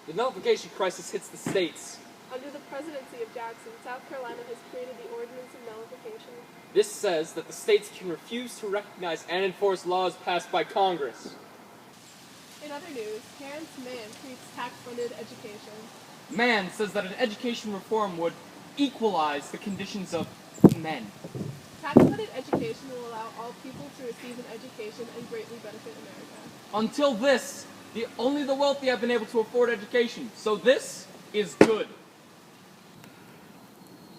The nullification crisis hits the states. Under the presidency of Jackson, South Carolina has created the Ordinance of Nullification. This says that the states can refuse to recognize and enforce laws passed by Congress. In other news, Terrence Mann treats tax-funded education. Mann says that an education reform would equalize the conditions of men. Tax-funded education will allow all people to receive an education and greatly benefit America. Until this, only the wealthy have been able to afford education, so this is good.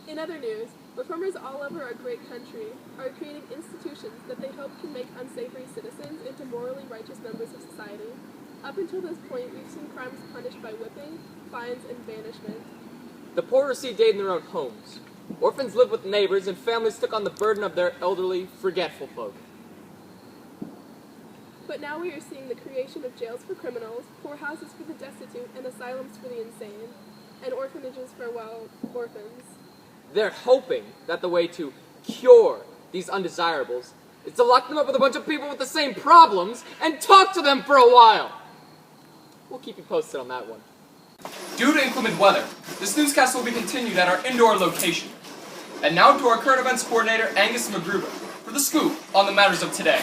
In other news, reformers all over our great country are creating institutions that they hope can make unsavory citizens into morally righteous members of society. Up until this point, we've seen crimes punished by whipping, fines, and banishment. The poor received aid in their own homes. Orphans lived with neighbors, and families took on the burden of their elderly, forgetful folk. But now we are seeing the creation of jails for criminals, poorhouses for the destitute, and asylums for the insane, and orphanages for, well, orphans. They're hoping that the way to cure these undesirables is to lock them up with a bunch of people with the same problems and talk to them for a while. We'll keep you posted on that one. Due to inclement weather, this newscast will be continued at our indoor location. And now to our current events coordinator, Angus Magruber, for the scoop on the matters of today.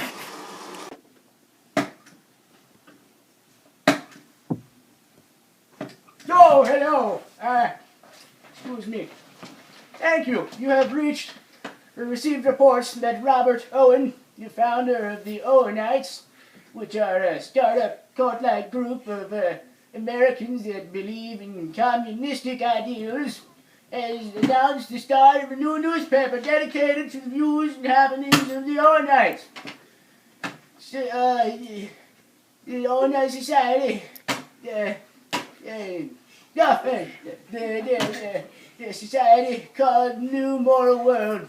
Oh, hello. Excuse me. Thank you. You have received reports that Robert Owen, the founder of the Owenites, which are a startup cult-like group of Americans that believe in communistic ideals, has announced the start of a new newspaper dedicated to the views and happenings of the Owenites. So, the Owenite Society, the society called New Moral World.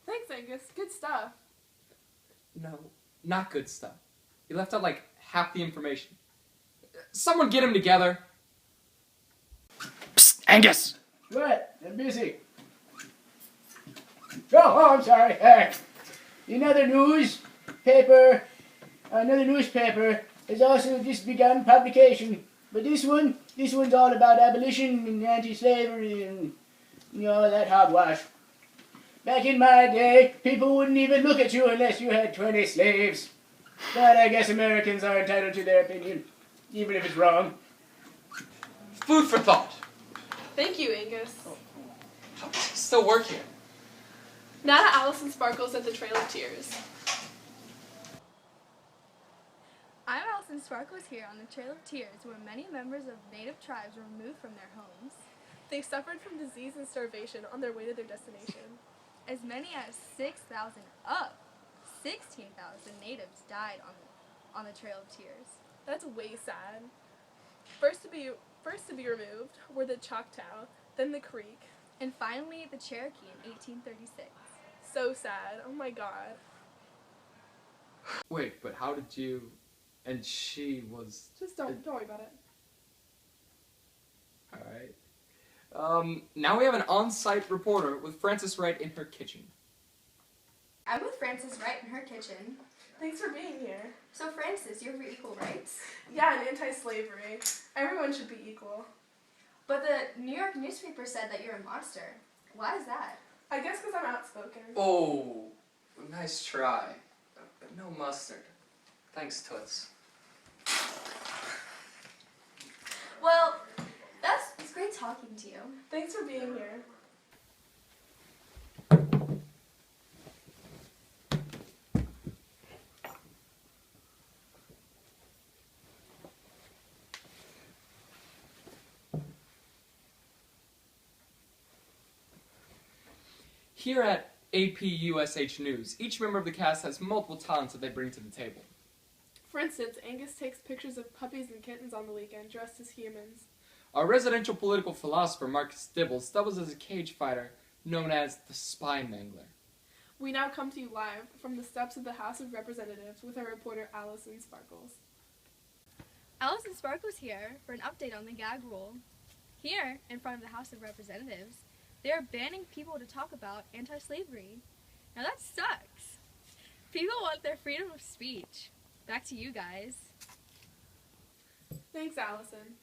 Thanks, Angus. Good stuff. No, not good stuff. He left out like half the information. Someone get him together. Psst, Angus! What? I'm busy. Oh, I'm sorry. Another newspaper has also just begun publication. But this one's all about abolition and anti-slavery and, all that hogwash. Back in my day, people wouldn't even look at you unless you had 20 slaves. But I guess Americans are entitled to their opinion, even if it's wrong. Food for thought. Thank you, Angus. Still work here. Now to Allison Sparkles at the Trail of Tears. I'm Allison Sparkles here on the Trail of Tears, where many members of native tribes were removed from their homes. They suffered from disease and starvation on their way to their destination. As many as 16,000 natives died on the Trail of Tears. That's way sad. First to be removed were the Choctaw, then the Creek, and finally the Cherokee in 1836. So sad. Oh my god. Wait, but how did you... And she was... Just don't worry about it. Alright. Now we have an on-site reporter with Frances Wright in her kitchen. I'm with Frances Wright in her kitchen. Thanks for being here. So Frances, you're for equal rights? Yeah, and anti-slavery. Everyone should be equal. But the New York newspaper said that you're a monster. Why is that? I guess because I'm outspoken. Oh, nice try. But no mustard. Thanks, Toots. Well, it's great talking to you. Thanks for being here. Here at APUSH News, each member of the cast has multiple talents that they bring to the table. For instance, Angus takes pictures of puppies and kittens on the weekend dressed as humans. Our residential political philosopher, Marcus Dibbles, doubles as a cage fighter known as the Spy Mangler. We now come to you live from the steps of the House of Representatives with our reporter Allison Sparkles. Allison Sparkles here for an update on the gag rule. Here, in front of the House of Representatives, they are banning people to talk about anti-slavery. Now that sucks. People want their freedom of speech. Back to you guys. Thanks, Allison.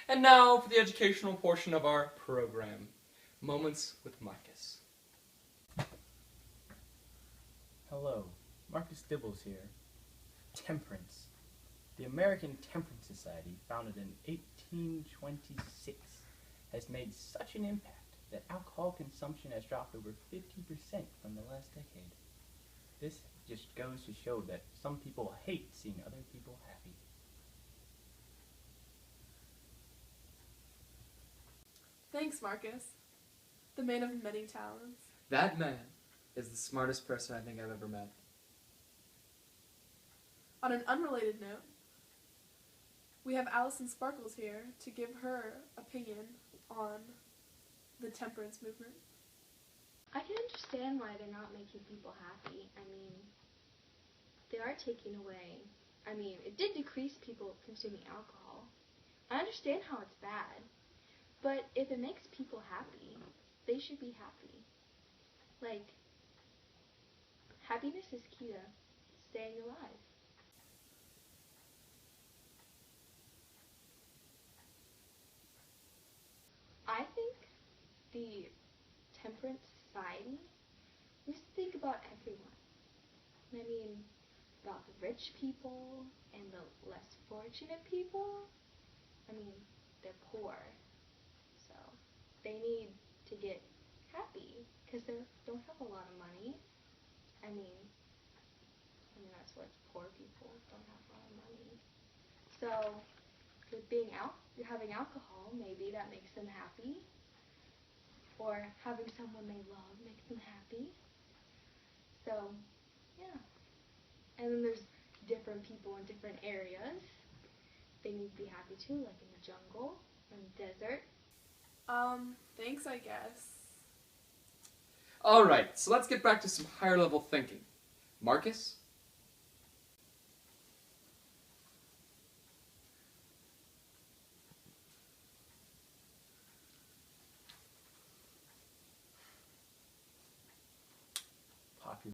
And now for the educational portion of our program, Moments with Marcus. Hello, Marcus Dibbles here. Temperance. The American Temperance Society, founded in 1826, has made such an impact that alcohol consumption has dropped over 50% from the last decade. This just goes to show that some people hate seeing other people happy. Thanks, Marcus. The man of many talents. That man is the smartest person I think I've ever met. On an unrelated note, we have Allison Sparkles here to give her opinion on the temperance movement. I can understand why they're not making people happy. I mean, they are taking away. I mean, it did decrease people consuming alcohol. I understand how it's bad, but if it makes people happy, they should be happy. Like, happiness is key to staying alive. I think the temperance society needs to think about everyone. I mean, about the rich people and the less fortunate people. I mean, they're poor, so they need to get happy because they don't have a lot of money. I mean that's what poor people don't have a lot of money. So with having alcohol, maybe that makes them happy, or having someone they love makes them happy. So yeah, and then there's different people in different areas. They need to be happy too, like in the jungle, in the desert. Thanks, I guess. Alright, so let's get back to some higher level thinking. Marcus,